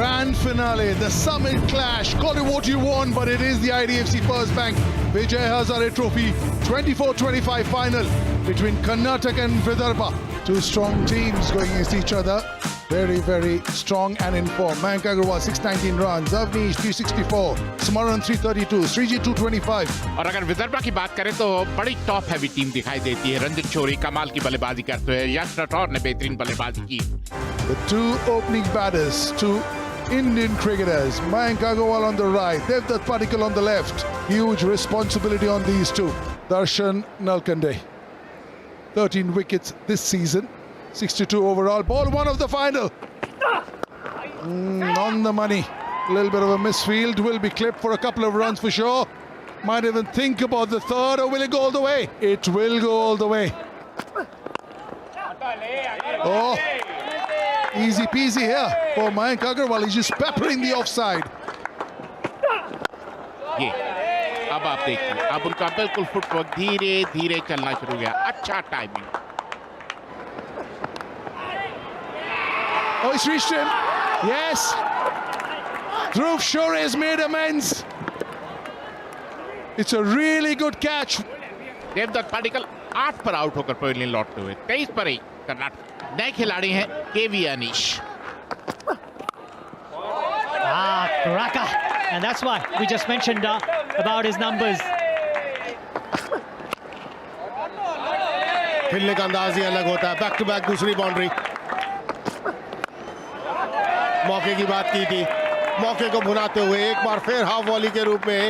grand finale, the summit clash. Call it what you want, but it is the IDFC First Bank Vijay Hazare Trophy 24-25 final between Karnataka and Vidarbha. Two strong teams going against each other. Very, very strong and in form. Mayank Agarwal 619 runs, Avnish 364, Smaran 332, Sriji 225. और अगर विदर्भा की बात करें तो बड़ी top heavy team दिखाई देती है। रंजित शोरी कमाल की बल्लेबाजी करते हैं, यश राठौर ने बेहतरीन बल्लेबाजी की। The two opening batters, two Indian cricketers, Mayank Agarwal on the right, Devdutt Padikkal on the left. Huge responsibility on these two. Darshan Nalkande, 13 wickets this season, 62 overall. Ball one of the final. On the money. A little bit of a misfield. Will be clipped for a couple of runs for sure. Might even think about the third, or will it go all the way? It will go all the way. Oh, easy peasy here for Mayank Agarwal. He's just peppering the offside. ये अब आप देखिए, अब उनका बिल्कुल footwork धीरे धीरे चलना शुरू हो गया। अच्छा timing. Oh, it's reached him. Yes. Dhruv Shore has made amends. It's a really good catch. Devdutt Padikkal 8 पर आउट होकर पवेलियन लौटते हुए 23 पर ही कर्नाटक नए खिलाड़ी हैं केवी Anish. Cracker, and that's why we just mentioned about his numbers. खेलने का अंदाज ही अलग होता है। बैक टू बैक दूसरी बाउंड्री। मौके की बात की थी, मौके को भुनाते हुए एक बार फिर हाफ वॉली के रूप में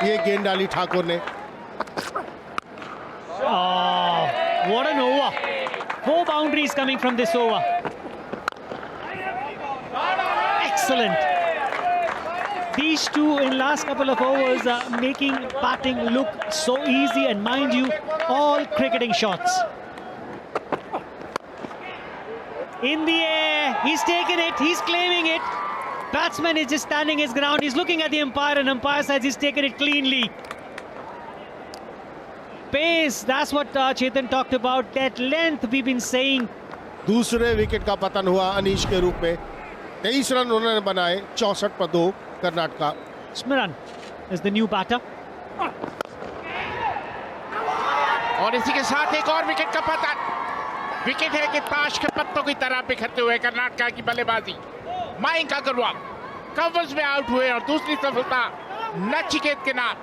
ये गेंद डाली ठाकुर ने। What an over! 4 boundaries coming from this over. Excellent. These two in last couple of overs are making batting look so easy, and mind you, all cricketing shots. In the air, he's taken it, he's claiming it. Batsman is just standing his ground, he's looking at the umpire, and umpire says he's taken it cleanly. Pace, that's what Chetan talked about, that length we've been saying. दूसरे wicket का पतन हुआ अनीश के रूप में। 23 run उन्होंने बनाए, 64 पर 2 Karnataka. Smaran is the new batter. और इसी के साथ एक और विकेट का पतन। विकेट है कि ताश के पत्तों की तरह बिखरते हुए कर्नाटका की बल्लेबाजी। मयंक अग्रवाल कवर्स में आउट हुए और दूसरी सफलता नचिकेत के नाम।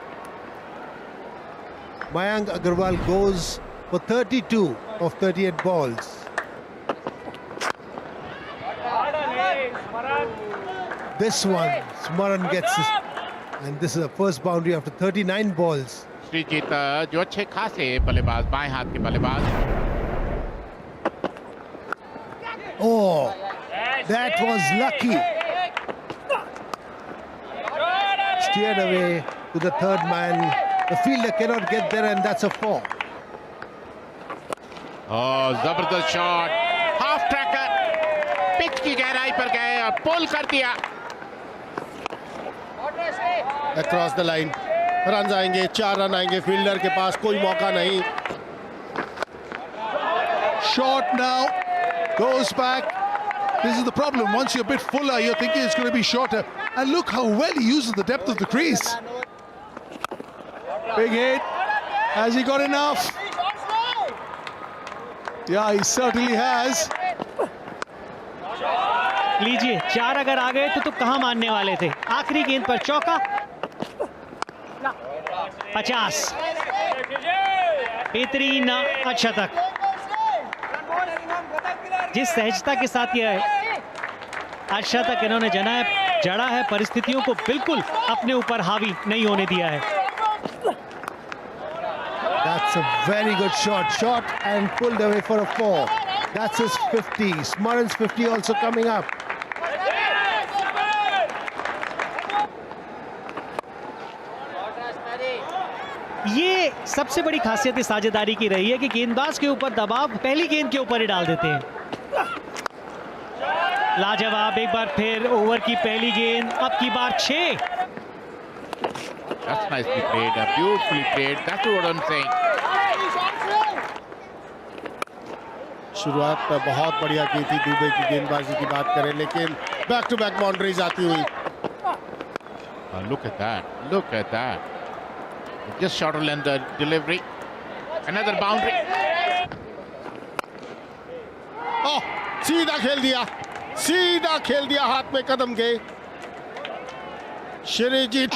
Mayank Agarwal goes for 32 of 38 balls. This one, Smaran gets this, and this is the first boundary after 39 balls. Sreejith जो अच्छे खासे बल्लेबाज, बाएं हाथ के बल्लेबाज। Oh, that was lucky. Steered away to the third man. The fielder cannot get there, and that's a 4. जबरदस्त shot, half tracker pitch की गहराई पर गए और पुल कर दिया। Across the line. रन आएंगे, 4 रन आएंगे। फील्डर के पास कोई मौका नहीं। Short now, goes back. This is the problem. Once you're a bit fuller, you're thinking it's going to be shorter. And look how well he uses the depth of the crease. Big hit. Has he got enough? Yeah, he certainly has. लीजिए, 4 अगर आ गए तो कहां मानने वाले थे। आखिरी गेंद पर चौका। 50 बेहतरीन अच्छा तक। जिस सहजता के साथ यह अच्छा तक इन्होंने जड़ा है, परिस्थितियों को बिल्कुल अपने ऊपर हावी नहीं होने दिया है। That's a very good shot. Shot and pulled away for a 4. That's his 50. Smaran's 50 also coming up. ये सबसे बड़ी खासियत इस साझेदारी की रही है कि गेंदबाज के ऊपर दबाव पहली गेंद के ऊपर ही डाल देते हैं। लाजवाब, एक बार फिर ओवर की पहली गेंद, अब की बार 6। That's nicely played, beautifully played. That's what I'm saying. शुरुआत बहुत बढ़िया की थी दुबे की गेंदबाजी की बात करें, लेकिन बैक टू बैक बाउंड्रीज आती हुई। Look at that. Look at that. Just short of length the delivery. Another boundary. ओह, सीधा खेल दिया, सीधा खेल दिया हाथ में कदम के। श्रीजीत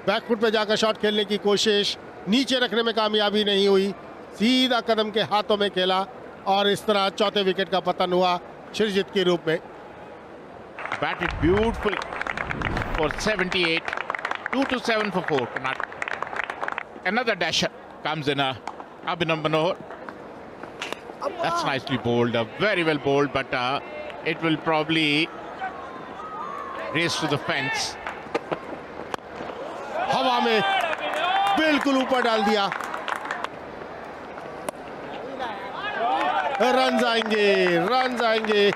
बैकफुट पे जाकर शॉट खेलने की कोशिश, नीचे रखने में कामयाबी नहीं हुई, सीधा कदम के हाथों में खेला और इस तरह चौथे विकेट का पतन हुआ श्रीजीत के रूप में। Batted beautiful for 78. 2-7 for 4. Another dasher comes in. Abhinav Manohar. That's nicely bowled. Very well bowled, but it will probably race to the fence. हवा में बिल्कुल ऊपर डाल दिया। रन आएंगे, रन आएंगे।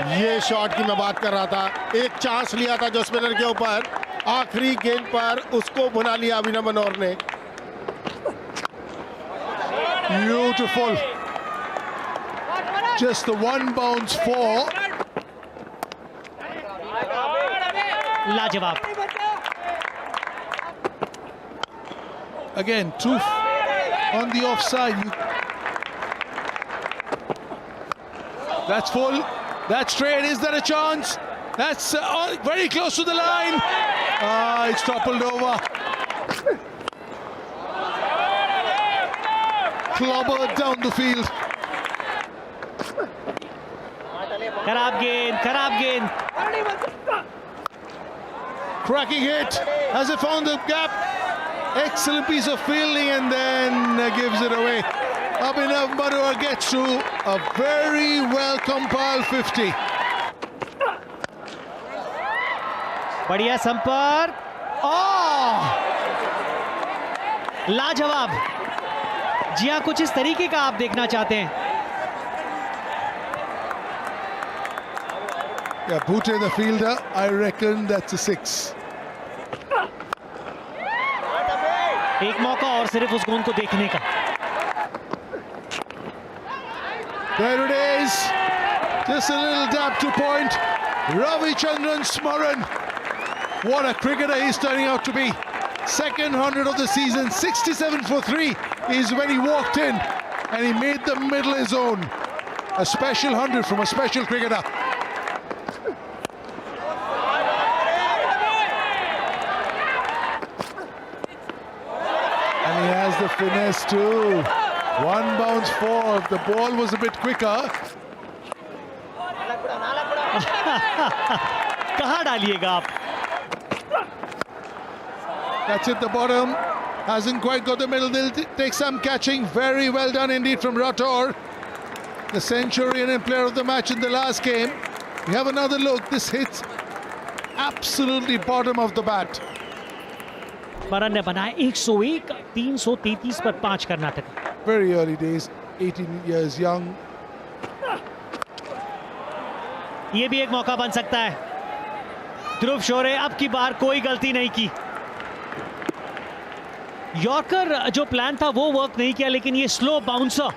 ये शॉट की मैं बात कर रहा था, एक चांस लिया था जो स्पिनर के ऊपर, आखिरी गेंद पर उसको भुना लिया अभिनव मनोहर ने। Beautiful. Just the one bounce four. लाजवाब। Again, two on the offside. That's full. That's straight. Is there a chance? That's very close to the line. It's toppled over. Clobbered down the field. खराब गेंद, खराब गेंद। Cracking hit. Has it found the gap? Excellent piece of fielding and then gives it away. Abhinav Manohar gets to a very well compiled 50. बढ़िया संपर्क। लाजवाब। जी हाँ, कुछ इस तरीके का आप देखना चाहते हैं। Yeah, Bhute the fielder. I reckon that's a 6. एक मौका और सिर्फ उस गेंद को देखने का। There it is. Just a little dab to point. Ravichandran Smaran. What a cricketer he's turning out to be. Second 100 of the season. 67 for 3 is when he walked in and he made the middle his own. A special 100 from a special cricketer. And he has the finesse too. One bounce four. The ball was a bit quicker. कहाँ डालिएगा आप? That's at the bottom. Hasn't quite got the middle. They'll take some catching. Very well done indeed from Rathore, the centurion and player of the match in the last game. We have another look. This hits absolutely bottom of the bat. स्मरण ने बनाया 101, 333 पर 5 Karnataka. Very early days. 18 years young. ये भी एक मौका बन सकता है। ध्रुव शोरे अब की बार कोई गलती नहीं की। यॉर्कर जो प्लान था वो वर्क नहीं किया, लेकिन ये स्लो बाउंसर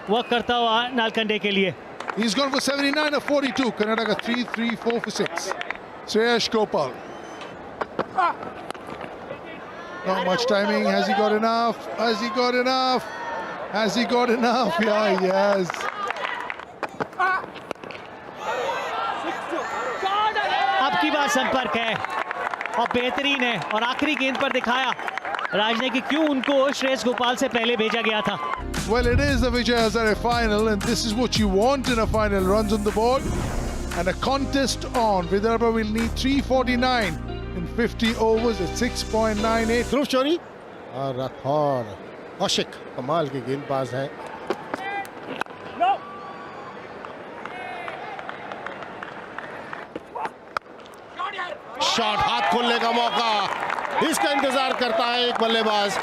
वर्क करता हुआ नालकंडे के लिए। He's gone for 79 of 42. Karnataka 3-3-4 for 6. Shreyash Gopal. Not much timing. Has he got enough? Has he got enough? Has he got enough? Yeah, he has. अब की बार संपर्क है और बेहतरीन है, और आखिरी गेंद पर दिखाया राज ने कि क्यों उनको श्रेयस गोपाल से पहले भेजा गया था। Well, it is the Vijay Hazare final, and this is what you want in a final. Runs on the board and a contest on. Vidarbha will need 349 in 50 overs at 6.98. ध्रुव शोरी और राठौर, कौशिक कमाल के गेंदबाज हैं। शॉट, हाथ खोलने का मौका, इसका इंतजार करता है एक बल्लेबाज।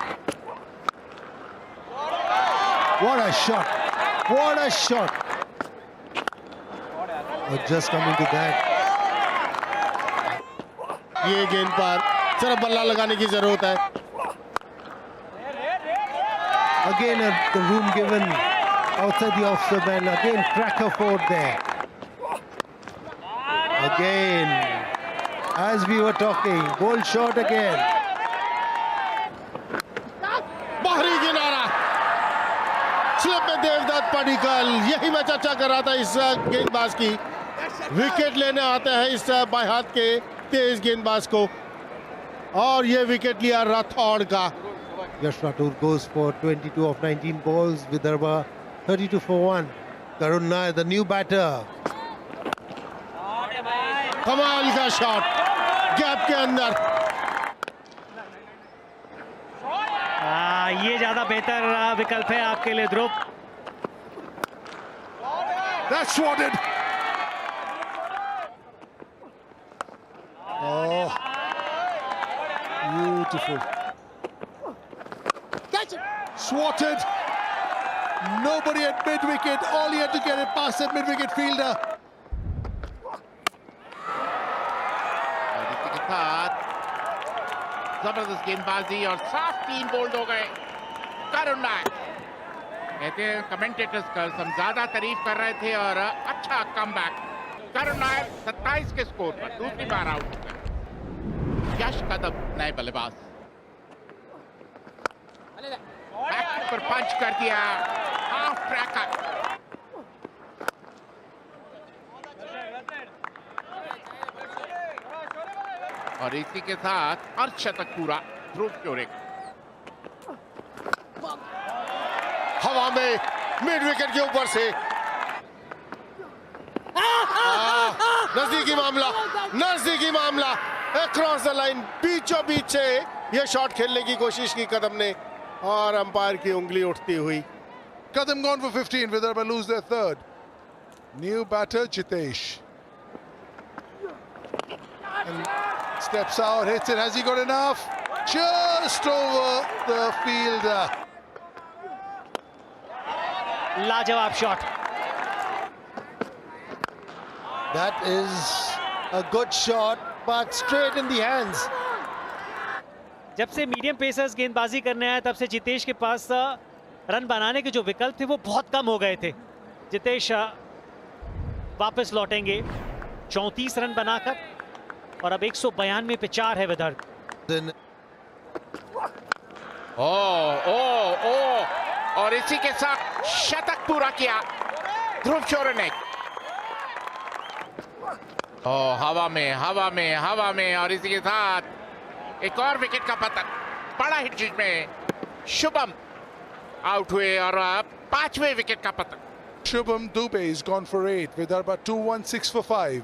What a shot! What a shot! Just coming to that. ये गेंद पर सिर्फ बल्ला लगाने की जरूरत है। Again, the room given outside the off-stump, and again cracker fought there. Again, as we were talking, bold shot again. बाहरी किनारा, स्लिप में देवदत्त पडिक्कल। यही मैं चर्चा कर रहा था इस गेंदबाज की। विकेट लेने आते हैं इस बाएं हाथ के तेज गेंदबाज को, और ये विकेट लिया राठौड़ का। Yash Rathore goes for 22 of 19 balls. Vidarbha 32 for 1. Karun Nair, the new batter. कमाल का शॉट गैप के अंदर। ये ज्यादा बेहतर विकल्प है आपके लिए ध्रुव। That's swatted. Oh, beautiful. That's swatted. Nobody at mid-wicket. All he had to get it past that mid-wicket fielder. और इसी के साथ जबरदस्त गेंदबाजी और साफ 3 बोल्ड हो गए। करुण नायर, कहते हैं कमेंटेटर्स का हम ज्यादा तारीफ कर रहे थे, और अच्छा कमबैक। करुण नायर 27 के स्कोर पर दूसरी बार आउट हो गए। यश कदम नए बल्लेबाज, बैक पर पंच कर दिया, हाफ ट्रैकर। और इसी के साथ अर्धशतक पूरा ध्रुव शोरे का। हवा में मिड विकेट के ऊपर से नजदीकी मामला अक्रॉस द लाइन, बीचों बीच से ये शॉट खेलने की कोशिश की कदम ने, और अंपायर की उंगली उठती हुई। Kadam gone for 15. Vidarbha lose their third. New batter Jitesh. And steps out, hits it. Has he got enough? Just over the fielder. लाजवाब shot. That is a good shot, but straight in the hands. जब से medium pacers गेंदबाजी करने आए तब से जितेश के पास run बनाने के जो विकल्प थे वो बहुत कम हो गए थे। जितेश वापस लौटेंगे 34 रन बनाकर, और अब 192 पे 4 है विदर्भ। Then ओ और इसी के साथ शतक पूरा किया ध्रुव शोरे ने। हवा में, और इसी के साथ एक और विकेट का पतन। बड़ा हिट जिसमें शुभम आउट हुए, और 5वें विकेट का पतन। Shubham Dubey is gone for 8. Vidarbha 2-1-6 for 5.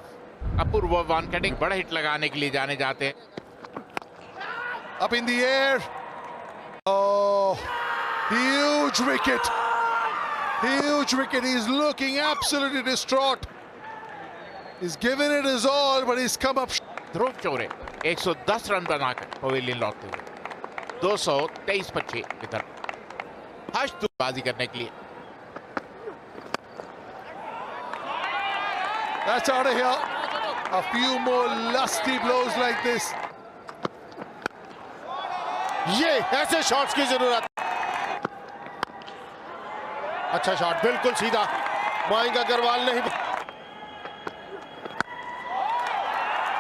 अपूर्व वानखेड़े बड़ा हिट लगाने के लिए जाने जाते हैं। Up in the air. Oh, huge wicket. Huge wicket. He's looking absolutely distraught. He's given it his all, but he's come up. Dhruv Shorey 110 run बनाकर pavilion लौटते हुए 223 पर 6 इधर बाजी करने के लिए। That's out of here. A few more lusty blows like this. ये ऐसे शॉट्स की जरूरत। अच्छा शॉट, बिल्कुल सीधा। मयंक अग्रवाल नहीं।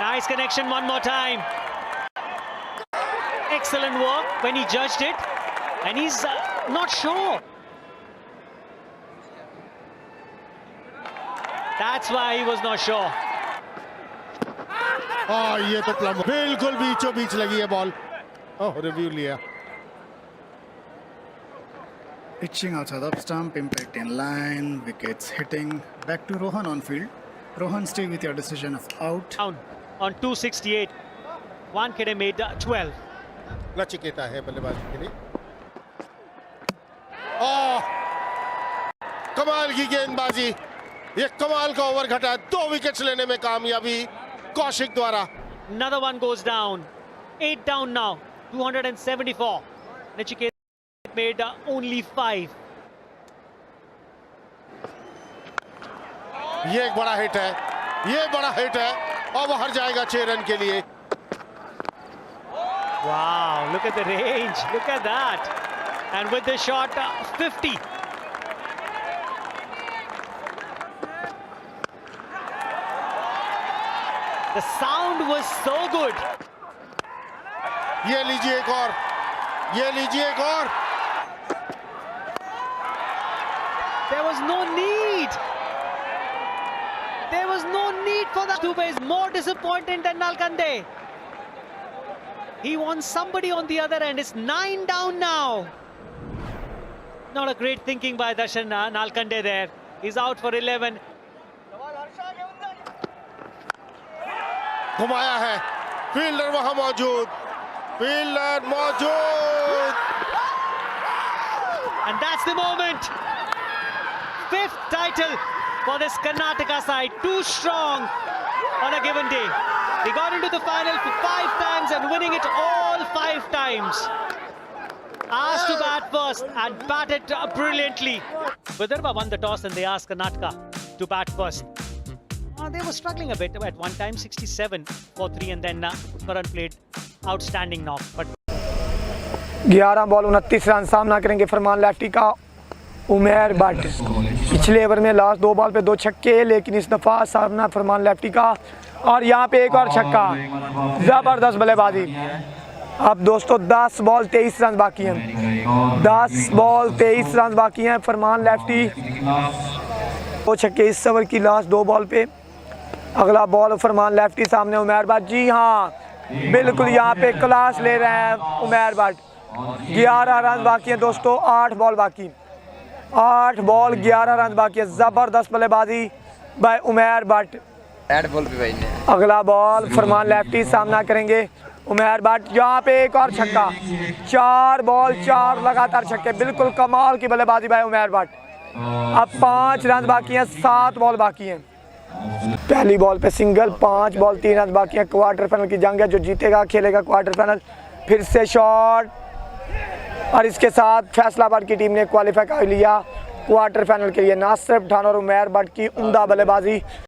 Nice connection one more time. Excellent work when he judged it, and he's not sure. That's why he was not sure. ये तो प्लम बिल्कुल बीचों बीच लगी है बॉल। रिव्यू लिया। Pitching outside off stump, impact in line, wickets hitting. Back to Rohan on field. Rohan, stay with your decision of out. Down on 268. Wankhede made 12. Nachiketa है बल्लेबाजी के लिए। कमाल की गेंदबाजी, ये कमाल का ओवर घटा। 2 विकेट्स लेने में कामयाबी कौशिक द्वारा। Another one goes down. 8 down now. 274. Nachiketa made only 5. ये एक बड़ा हिट है, ये बड़ा हिट है, और वो हर जाएगा 6 रन के लिए। Wow, look at the range. Look at that. And with this shot, 50. The sound was so good. ये लीजिए एक और, ये लीजिए एक और. There was no need. There was no need for that. Dubey is more disappointed than Nalkande. He wants somebody on the other end. It's 9 down now. Not a great thinking by Darshan Nalkande there. He's out for 11. घुमाया है, fielder वहां मौजूद, fielder मौजूद. And that's the moment. 5th title for this Karnataka side. Too strong on a given day. They got into the final for 5 times and winning it all 5 times. Asked to bat first and batted brilliantly. Vidarbha won the toss and they asked Karnataka to bat first. They were struggling a bit at one time, 67 for 3, and then Karan played outstanding knock. But 11 ball 29 run. सामना करेंगे फरमान lefty का उमेर भट्ट. पिछले over में last 2 ball पे 2 छक्के, लेकिन इस दफ़ा सामना फरमान लेफ्टी का, और यहाँ पे एक और छक्का. ज़बरदस्त बल्लेबाजी. अब दोस्तों 10 बॉल 23 रन बाकी हैं. 10 बॉल 23 रन बाकी हैं. फरमान लेफ्टी 2 छक्के इस ओवर की लास्ट 2 बॉल पे. अगला बॉल फरमान लेफ्टी सामने उमेर भट्ट. जी हाँ, बिल्कुल यहाँ पे क्लास ले रहे हैं उमेर भट्ट. 11 रन बाकी हैं दोस्तों. 8 बॉल बाकी. 8 बॉल 11 रन बाकी है. ज़बरदस्त बल्लेबाजी बाय उमेर भट्ट. अगला बॉल फरमान लेफ्टी सामना करेंगे उमेर भट्ट. यहाँ पे एक और छक्का. 4 बॉल 4 लगातार छक्के. बिल्कुल कमाल की बल्लेबाजी बाय उमेर भट्ट. अब 5 रन बाकी हैं. 7 बॉल बाकी हैं. पहली बॉल पे सिंगल. 5 बॉल 3 रन बाकी हैं. क्वार्टर फाइनल की जंग है. जो जीतेगा खेलेगा क्वार्टर फाइनल. फिर से शॉट, और इसके साथ फैसलाबाद की टीम ने क्वालिफाई कर लिया क्वार्टर फाइनल के लिए. नासिर पठान और उमेर भट्ट की उम्दा बल्लेबाजी.